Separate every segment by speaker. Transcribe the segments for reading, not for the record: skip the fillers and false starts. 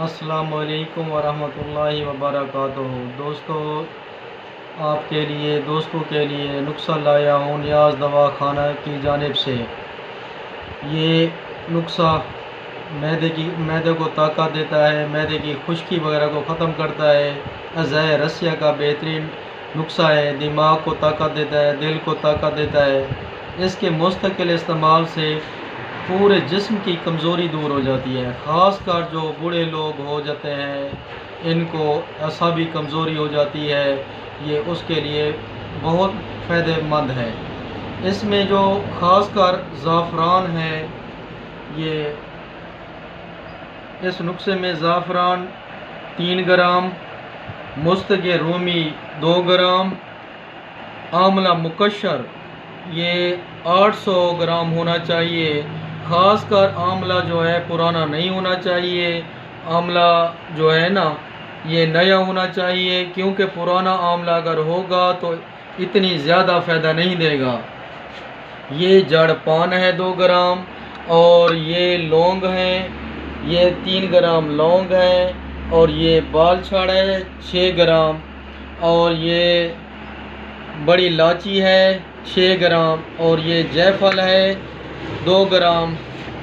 Speaker 1: السلام علیکم ورحمۃ اللہ وبرکاتہ۔ دوستوں کے لیے نسخہ لایا ہوں نیاز دوا خانہ کی جانب سے۔ یہ نسخہ معدے کو طاقت دیتا ہے، معدے کی خشکی وغیرہ کو ختم کرتا ہے۔ ازائے رسیہ کا بہترین نسخہ ہے، دماغ کو طاقت دیتا ہے، دل کو طاقت دیتا ہے۔ اس کے مستقل استعمال سے پورے جسم کی کمزوری دور ہو جاتی ہے، خاص کر جو بوڑھے لوگ ہو جاتے ہیں، ان کو اعصابی کمزوری ہو جاتی ہے، یہ اس کے لیے بہت فائدہ مند ہے۔ اس میں جو خاص کر زعفران ہے، اس نسخے میں زعفران 3 گرام، مستگ رومی 2 گرام، آملہ مکشر یہ 800 گرام ہونا چاہیے۔ خاص کر آملہ جو ہے پرانا نہیں ہونا چاہیے، آملہ جو ہے نا یہ نیا ہونا چاہیے، کیونکہ پرانا آملہ اگر ہوگا تو اتنی زیادہ فائدہ نہیں دے گا۔ یہ جڑ پان ہے 2 گرام، اور یہ لونگ ہے، یہ 3 گرام لونگ ہے، اور یہ بال چھڑ ہے 6 گرام، اور یہ بڑی الائچی ہے 6 گرام، اور یہ جیفل ہے 2 گرام،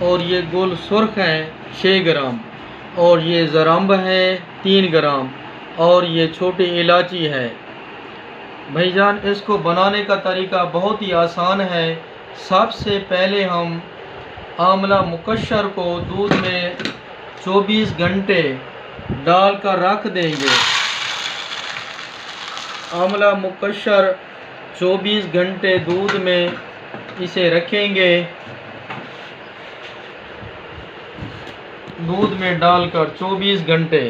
Speaker 1: اور یہ گل سرخ ہے 6 گرام، اور یہ زرمب ہے 3 گرام، اور یہ چھوٹی الائچی ہے۔ بھائی جان، اس کو بنانے کا طریقہ بہت ہی آسان ہے۔ سب سے پہلے ہم آملہ مکشر کو دودھ میں 24 گھنٹے ڈال کر رکھ دیں گے۔ آملہ مکشر 24 گھنٹے دودھ میں اسے رکھیں گے، دودھ میں ڈال کر 24 گھنٹے۔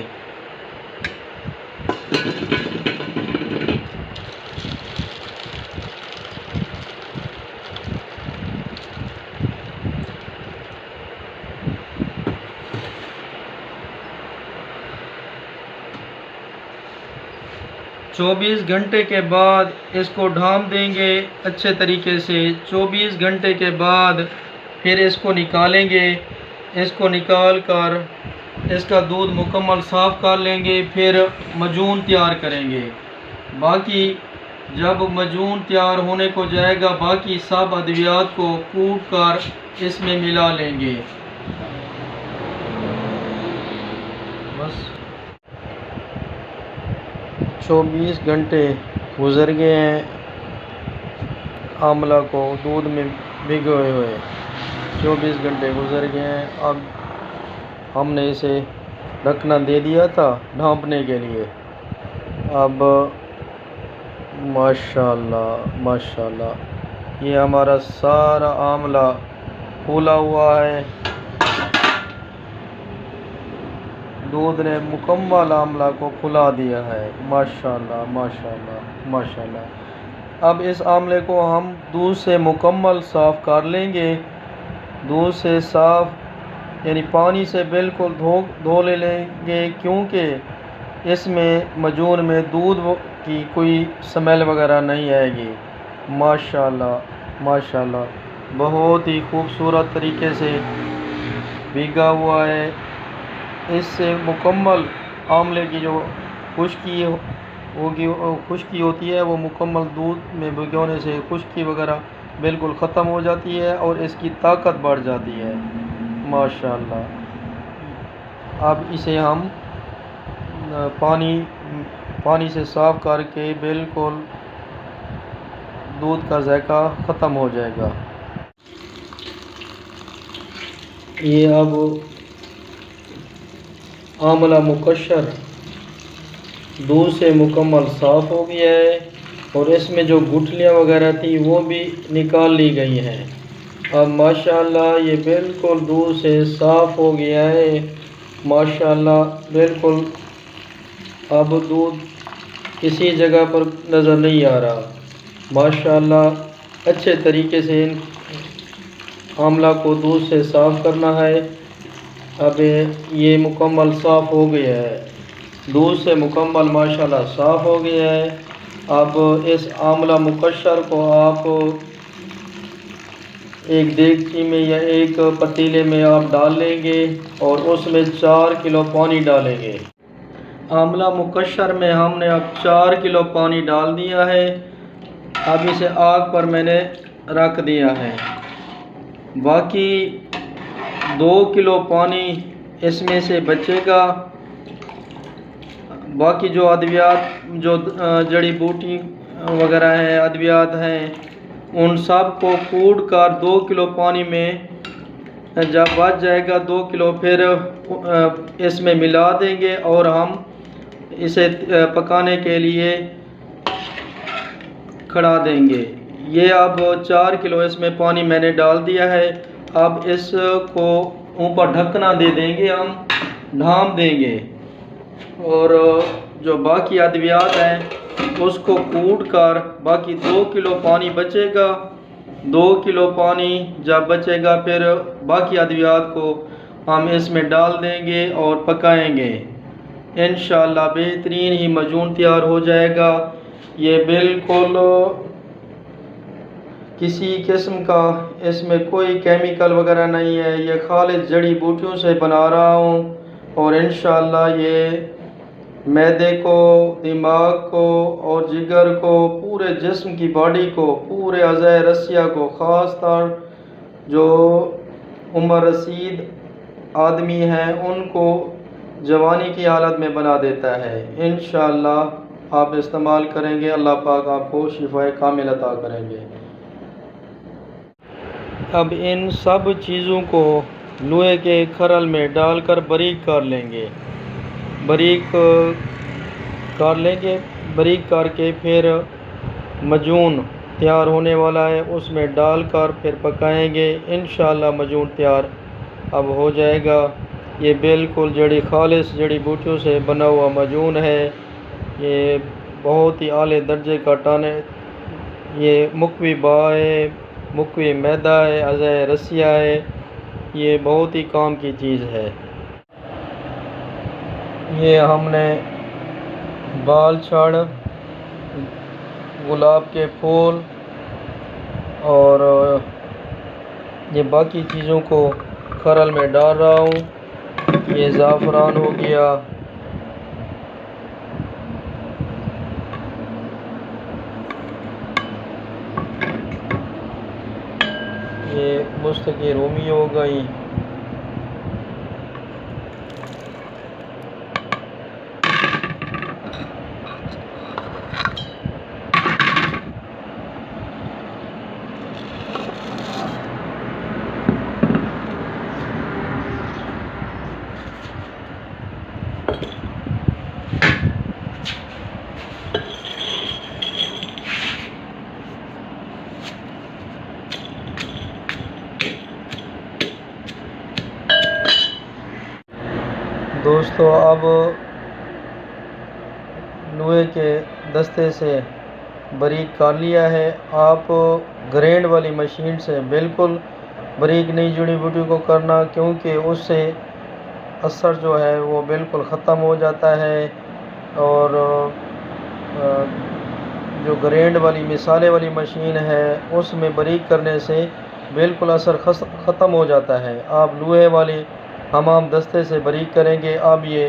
Speaker 1: چوبیس گھنٹے کے بعد اس کو ڈھانپ دیں گے اچھے طریقے سے۔ 24 گھنٹے کے بعد پھر اس کو نکالیں گے، اس کو نکال کر اس کا دودھ مکمل صاف کر لیں گے، پھر معجون تیار کریں گے۔ باقی جب معجون تیار ہونے کو جائے گا، باقی سب ادویات کو کوٹ کر اس میں ملا لیں گے۔ بس 24 گھنٹے گزر گئے ہیں آملہ کو دودھ میں بھگوئے ہوئے، 24 گھنٹے گزر گئے ہیں۔ اب ہم نے اسے ڈھکنا دے دیا تھا ڈھانپنے کے لیے۔ اب ماشاءاللہ ماشاءاللہ یہ ہمارا سارا آملہ پھولا ہوا ہے، دودھ نے مکمل آملہ کو پھلا دیا ہے۔ ماشاءاللہ ماشاءاللہ ماشاءاللہ۔ اب اس آملے کو ہم دودھ سے مکمل صاف کر لیں گے، دودھ سے صاف یعنی پانی سے بالکل دھو لیں گے، کیونکہ اس میں معجون میں دودھ کی کوئی سمیل وغیرہ نہیں آئے گی۔ ماشاءاللہ ماشاءاللہ بہت ہی خوبصورت طریقے سے بھیگا ہوا ہے۔ اس سے مکمل آملے کی جو خشکی ہوتی ہے وہ مکمل دودھ میں بھگونے سے خشکی وغیرہ بالکل ختم ہو جاتی ہے، اور اس کی طاقت بڑھ جاتی ہے۔ ماشاءاللہ اب اسے ہم پانی سے صاف کر کے بالکل دودھ کا ذائقہ ختم ہو جائے گا۔ یہ اب آملہ مکشر دودھ سے مکمل صاف ہو گیا ہے، اور اس میں جو گٹھلیاں وغیرہ تھی وہ بھی نکال لی گئی ہیں۔ اب ماشاءاللہ یہ بالکل دودھ سے صاف ہو گیا ہے، ماشاءاللہ بالکل اب دودھ کسی جگہ پر نظر نہیں آ رہا۔ ماشاءاللہ اچھے طریقے سے آملہ کو دودھ سے صاف کرنا ہے۔ اب یہ مکمل صاف ہو گیا ہے، دودھ سے مکمل ماشاءاللہ صاف ہو گیا ہے۔ اب اس آملہ مکشر کو آپ ایک دیگچی میں یا ایک پتیلے میں آپ ڈال لیں گے اور اس میں 4 کلو پانی ڈالیں گے۔ آملہ مکشر میں ہم نے اب 4 کلو پانی ڈال دیا ہے۔ اب اسے آگ پر میں نے رکھ دیا ہے۔ باقی 2 کلو پانی اس میں سے بچے گا۔ باقی جو ادویات، جو جڑی بوٹی وغیرہ ہیں، ادویات ہیں، ان سب کو کوٹ کر 2 کلو پانی میں جب بچ جائے گا 2 کلو، پھر اس میں ملا دیں گے اور ہم اسے پکانے کے لیے کھڑا دیں گے۔ یہ اب 4 کلو اس میں پانی میں نے ڈال دیا ہے۔ اب اس کو اوپر ڈھکنا دے دیں گے، ہم ڈھانپ دیں گے اور جو باقی ادویات ہیں اس کو کوٹ کر باقی 2 کلو پانی بچے گا۔ 2 کلو پانی جب بچے گا پھر باقی ادویات کو ہم اس میں ڈال دیں گے اور پکائیں گے۔ انشاءاللہ بہترین ہی معجون تیار ہو جائے گا۔ یہ بالکل کسی قسم کا اس میں کوئی کیمیکل وغیرہ نہیں ہے، یہ خالص جڑی بوٹیوں سے بنا رہا ہوں، اور انشاءاللہ یہ معدے کو، دماغ کو اور جگر کو، پورے جسم کی باڈی کو، پورے اعضائے رسیہ کو، خاص طور جو عمر رسید آدمی ہیں ان کو جوانی کی حالت میں بنا دیتا ہے۔ انشاءاللہ آپ استعمال کریں گے، اللہ پاک آپ کو شفائے کامل عطا کریں گے۔ اب ان سب چیزوں کو لوہے کے کھرل میں ڈال کر باریک کر لیں گے، باریک کر کے پھر معجون تیار ہونے والا ہے، اس میں ڈال کر پھر پکائیں گے۔ انشاءاللہ معجون تیار اب ہو جائے گا۔ یہ بالکل خالص جڑی بوٹیوں سے بنا ہوا معجون ہے۔ یہ بہت ہی اعلیٰ درجے کا یہ مقوی با ہے، مقوی معدہ ہے، اعضائے رسیہ ہے، یہ بہت ہی کام کی چیز ہے۔ یہ ہم نے بال چھڑ، گلاب کے پھول اور یہ باقی چیزوں کو کھرل میں ڈال رہا ہوں۔ یہ زعفران ہو گیا، یہ مستقی رومی ہو گئی، دوستو اب لوہے کے دستے سے باریک کر لیا ہے۔ آپ گرینڈ والی مشین سے بالکل باریک نہیں جڑی بوٹی کو کرنا، کیونکہ اس سے اثر جو ہے وہ بالکل ختم ہو جاتا ہے، اور جو گرینڈ والی مسالے والی مشین ہے اس میں باریک کرنے سے بالکل اثر ختم ہو جاتا ہے۔ آپ لوہے والی حمام دستے سے باریک کریں گے۔ اب یہ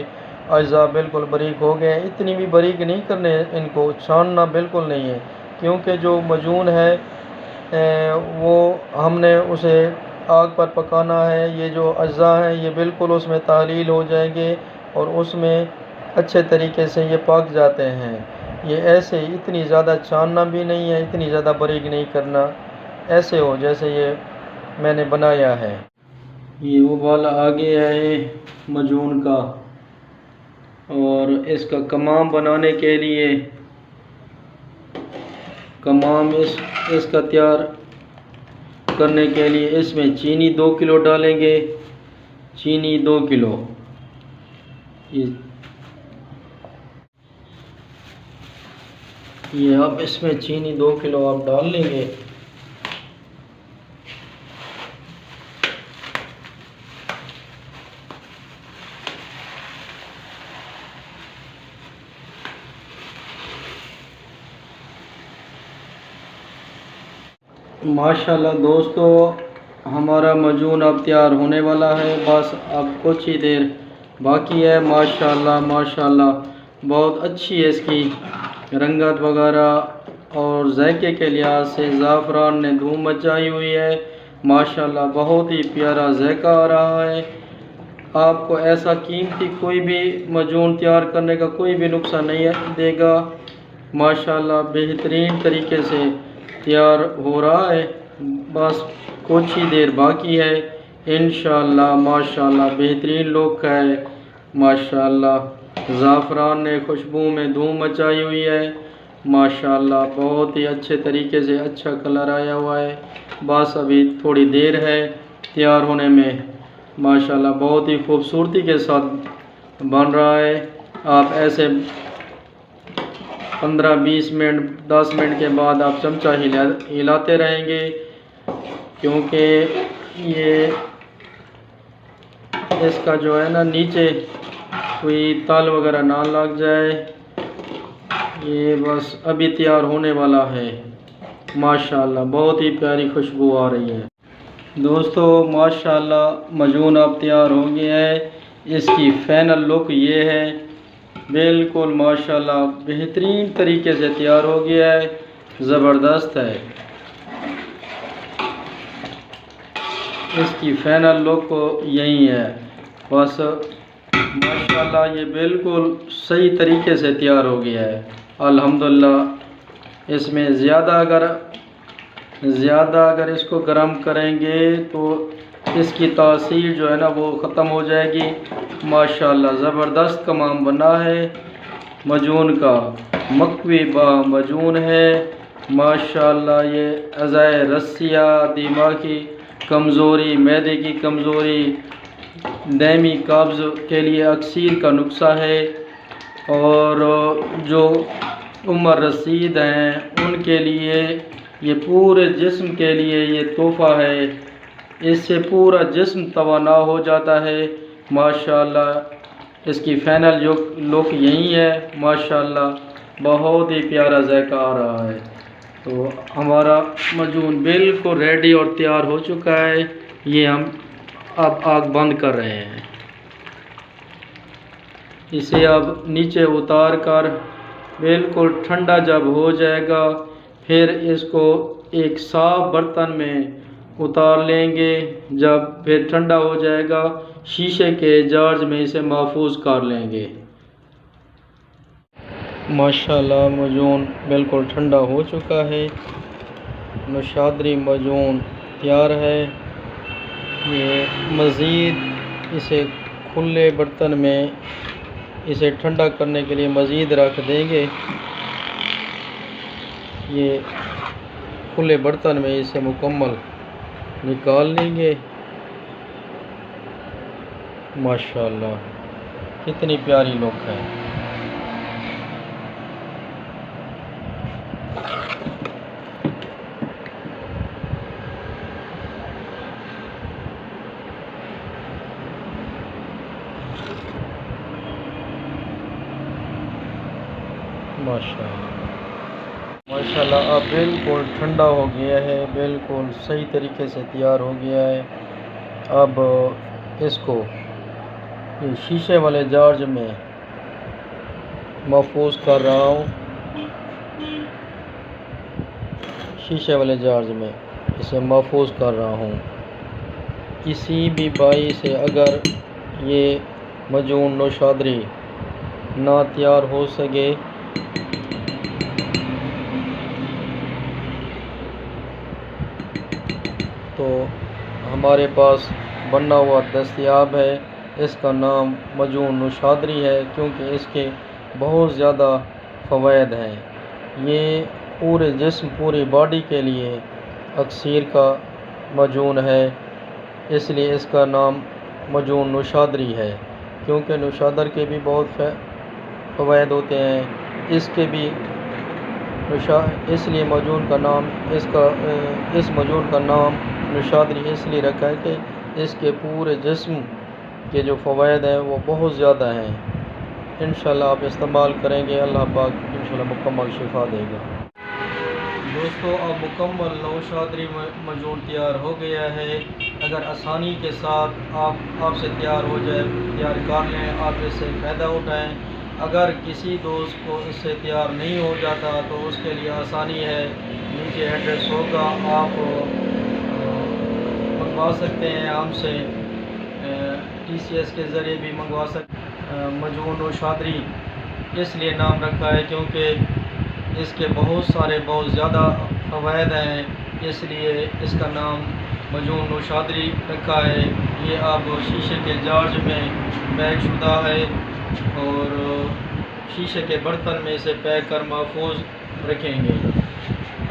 Speaker 1: اجزاء بالکل باریک ہو گئے ہیں۔ اتنی بھی باریک نہیں کرنے، ان کو چھاننا بالکل نہیں ہے، کیونکہ جو معجون ہے وہ ہم نے اسے آگ پر پکانا ہے۔ یہ جو اجزاء ہیں یہ بالکل اس میں تحلیل ہو جائیں گے اور اس میں اچھے طریقے سے یہ پک جاتے ہیں۔ یہ ایسے اتنی زیادہ چھاننا بھی نہیں ہے، اتنی زیادہ باریک نہیں کرنا، ایسے ہو جیسے یہ میں نے بنایا ہے۔ یہ ابالا آ گیا ہے معجون کا، اور اس کا کمام بنانے کے لیے کمام اس کا تیار کرنے کے لیے اس میں چینی 2 کلو ڈالیں گے، چینی 2 کلو، یہ اب اس میں چینی 2 کلو آپ ڈال لیں گے۔ ماشاءاللہ دوستو ہمارا مجون اب تیار ہونے والا ہے، بس اب کچھ ہی دیر باقی ہے۔ ماشاءاللہ ماشاءاللہ بہت اچھی ہے اس کی رنگت وغیرہ، اور ذائقے کے لحاظ سے زعفران نے دھوم مچائی ہوئی ہے۔ ماشاءاللہ بہت ہی پیارا ذائقہ آ رہا ہے۔ آپ کو ایسا قیمتی کوئی بھی مجون تیار کرنے کا کوئی بھی نقصان نہیں دے گا۔ ماشاءاللہ بہترین طریقے سے تیار ہو رہا ہے، بس کچھ ہی دیر باقی ہے انشاءاللہ۔ ماشاءاللہ بہترین لوگ ہے، ماشاءاللہ زعفران نے خوشبو میں دھوم مچائی ہوئی ہے۔ ماشاءاللہ بہت ہی اچھے طریقے سے اچھا کلر آیا ہوا ہے، بس ابھی تھوڑی دیر ہے تیار ہونے میں۔ ماشاءاللہ بہت ہی خوبصورتی کے ساتھ بن رہا ہے۔ آپ ایسے 15-20 منٹ 10 منٹ کے بعد آپ چمچہ ہلاتے رہیں گے، کیونکہ یہ اس کا جو ہے نا نیچے کوئی تال وغیرہ نہ لگ جائے۔ یہ بس ابھی تیار ہونے والا ہے۔ ماشاءاللہ بہت ہی پیاری خوشبو آ رہی ہے دوستو۔ ماشاءاللہ مجون اب تیار ہو گیا ہے، اس کی فائنل لک یہ ہے، بالکل ماشاءاللہ بہترین طریقے سے تیار ہو گیا ہے، زبردست ہے۔ اس کی فائنل لک یہی ہے، بس ماشاءاللہ یہ بالکل صحیح طریقے سے تیار ہو گیا ہے الحمدللہ۔ اس میں زیادہ اگر اس کو گرم کریں گے تو اس کی تاثیر جو ہے نا وہ ختم ہو جائے گی۔ ماشاءاللہ زبردست کمام بنا ہے مجون کا، مکوی با مجون ہے ماشاءاللہ۔ یہ اعضائے رسیہ، دماغ کی کمزوری، معدے کی کمزوری، دائمی قبض کے لیے اکسیر کا نسخہ ہے، اور جو عمر رسید ہیں ان کے لیے یہ پورے جسم کے لیے یہ تحفہ ہے، اس سے پورا جسم توانا ہو جاتا ہے۔ ماشاءاللہ اس کی فائنل لک یہی ہے، ماشاءاللہ بہت ہی پیارا ذائقہ آ رہا ہے۔ تو ہمارا مجون بالکل ریڈی اور تیار ہو چکا ہے، یہ ہم اب آگ بند کر رہے ہیں۔ اسے اب نیچے اتار کر بالکل ٹھنڈا جب ہو جائے گا، پھر اس کو ایک صاف برتن میں اتار لیں گے۔ جب پھر ٹھنڈا ہو جائے گا شیشے کے جارج میں اسے محفوظ کر لیں گے۔ ماشاءاللہ مجون بالکل ٹھنڈا ہو چکا ہے، نوشادری مجون تیار ہے۔ یہ مزید اسے کھلے برتن میں اسے ٹھنڈا کرنے کے لیے مزید رکھ دیں گے۔ یہ کھلے برتن میں اسے مکمل نکال لیں گے۔ ماشاءاللہ کتنی پیاری لک ہے۔ ماشاءاللہ اب بالکل ٹھنڈا ہو گیا ہے، بالکل صحیح طریقے سے تیار ہو گیا ہے۔ اب اس کو شیشے والے جارج میں محفوظ کر رہا ہوں، شیشے والے جارج میں اسے محفوظ کر رہا ہوں۔ کسی بھی بھائی سے اگر یہ مجون نوشادری نہ تیار ہو سکے تو ہمارے پاس بنا ہوا دستیاب ہے۔ اس کا نام مجون نوشادری ہے، کیونکہ اس کے بہت زیادہ فوائد ہیں۔ یہ پورے جسم پوری باڈی کے لیے اکسیر کا مجون ہے، اس لیے اس کا نام مجون نوشادری ہے، کیونکہ نوشادر کے بھی بہت فوائد ہوتے ہیں، اس کے بھی اس لیے مجون کا نام اس مجون کا نام نوشادری اس لیے رکھا ہے کہ اس کے پورے جسم کے جو فوائد ہیں وہ بہت زیادہ ہیں۔ انشاءاللہ آپ استعمال کریں گے، اللہ پاک انشاءاللہ مکمل شفا دے گا۔ دوستو اب مکمل نوشادری مجون تیار ہو گیا ہے. اگر آسانی کے ساتھ آپ سے تیار ہو جائے تیار کر لیں, آپ اس سے فائدہ اٹھائیں. اگر کسی دوست کو اس سے تیار نہیں ہو جاتا تو اس کے لیے آسانی ہے, نیچے ایڈریس ہوگا, آپ منگوا سکتے ہیں ہم سے. TCS کے ذریعے بھی منگوا سکتے. مجون نوشادری اس لیے نام رکھا ہے کیونکہ اس کے بہت زیادہ فوائد ہیں, اس لیے اس کا نام مجون نوشادری رکھا ہے. یہ اب شیشے کے جارج میں پیک شدہ ہے اور شیشے کے برتن میں اسے پیک کر محفوظ رکھیں گے.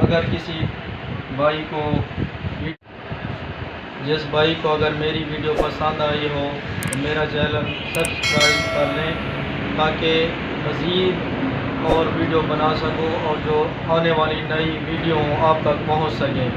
Speaker 1: اگر کسی بھائی کو اگر میری ویڈیو پسند آئی ہو تو میرا چینل سبسکرائب کر لیں تاکہ مزید اور ویڈیو بنا سکوں اور جو آنے والی نئی ویڈیو آپ تک پہنچ سکیں.